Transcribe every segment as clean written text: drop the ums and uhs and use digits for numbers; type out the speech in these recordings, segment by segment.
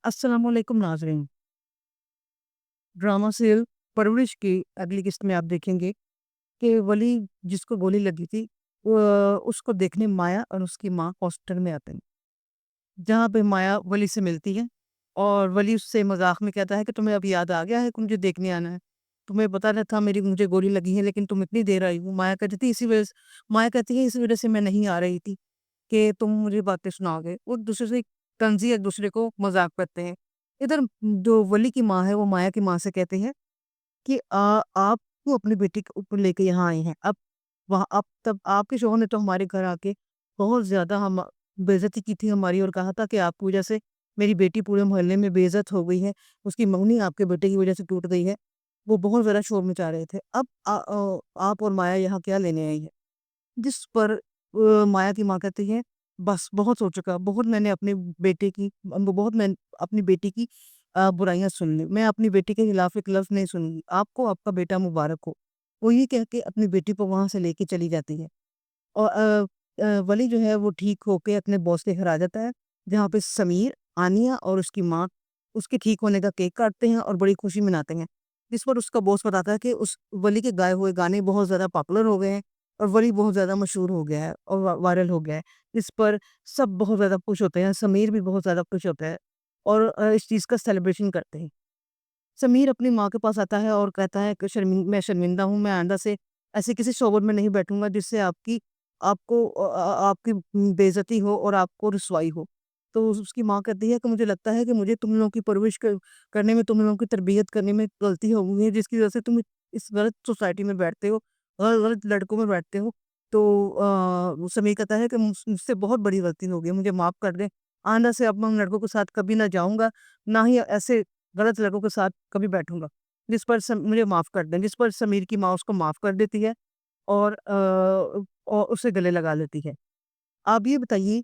अस्सलाम वालेकुम नाज़रीन। ड्रामा सीरियल परवरिश की अगली किस्त में आप देखेंगे कि वली जिसको गोली लगी थी वो उसको देखने माया और उसकी माँ हॉस्पिटल में आते हैं। जहाँ पे माया वली से मिलती है और वली उससे मज़ाक में कहता है कि तुम्हें अब याद आ गया है कि मुझे देखने आना है। तुम्हें पता न था मेरी मुझे गोली लगी है लेकिन तुम इतनी देर आई हो। माया कहती है इस वज़ह से मैं नहीं आ रही थी कि तुम मुझे बातें सुनाओगे। वो एक-दूसरे से तंज़ी एक-दूसरे को मज़ाक करते हैं। इधर जो वली की माँ है वो माया की माँ से कहते हैं कि आप क्यों अपनी बेटी को ऊपर लेके यहाँ आए हैं? अब वहाँ अब तब आपके शौहर ने तो हमारे घर आके बहुत ज़्यादा हम बेइज़्ज़ती की थी हमारी और कहा था कि आपकी वज़ह से मेरी बेटी पूरे मोहल्ले में बेइज़्ज़त हो गई है। उसकी मंगनी आपके बेटे की वज़ह से टूट गई है। वो बहुत ज़्यादा शोर मचा रहे थे। अब आप और माया यहाँ क्या लेने आई है? जिस पर माया की माँ कहती है, "बस बहुत हो चुका, बहुत मैंने अपने बेटे की बहुत मैं अपनी बेटी की बुराइयाँ सुन ली। मैं अपनी बेटी के खिलाफ एक लफ्ज़ नहीं सुनूँगी। आपको आपका बेटा मुबारक हो।" वो ये कह के अपनी बेटी को वहाँ से लेके चली जाती है और वली जो है वो ठीक होके अपने बॉस के घर आ जाता है, जहाँ पे समीर, आनिया और उसकी माँ उसके ठीक होने का केक काटते हैं और बड़ी खुशी मनाते हैं। जिस पर उसका बॉस बताता है कि उस वली के गाए हुए गाने बहुत ज़्यादा पॉपुलर हो गए हैं और वली बहुत ज़्यादा मशहूर हो गया है और वायरल हो गया है। इस पर सब बहुत ज़्यादा खुश होते हैं, समीर भी बहुत ज़्यादा खुश होता है और इस चीज़ का सेलिब्रेशन करते हैं। समीर अपनी माँ के पास आता है और कहता है कि मैं शर्मिंदा हूँ, मैं आइंदा से ऐसे किसी शोबत में नहीं बैठूँगा जिससे आपकी बेइज़्ज़ती हो और आपको रुसवाई हो। तो उसकी माँ कहती है कि मुझे लगता है कि मुझे तुम लोगों की परवरिश करने में, तुम लोगों की तरबियत करने में गलती हो गई है जिसकी वज़ह से तुम इस गलत सोसाइटी में बैठते हो, गलत लड़कों में बैठते हो। तो वो समीर कहता है कि मुझसे बहुत बड़ी गलती हो गई है, मुझे माफ़ कर दें। आइंदा से अब मैं उन लड़कों के साथ कभी ना जाऊँगा, ना ही ऐसे गलत लोगों के साथ कभी बैठूँगा। जिस पर सम मुझे माफ़ कर दें, जिस पर समीर की माँ उसको माफ़ कर देती है और उसे गले लगा लेती है। आप ये बताइए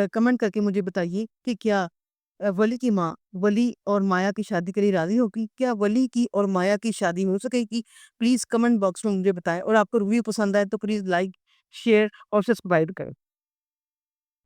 कमेंट करके मुझे बताइए कि क्या वली की माँ वली और माया की शादी के लिए राज़ी होगी? क्या वली की और माया की शादी हो सकेगी? प्लीज़ कमेंट बॉक्स में मुझे बताएँ और आपको रिव्यू पसंद आए तो प्लीज़ लाइक, शेयर और सब्सक्राइब करें।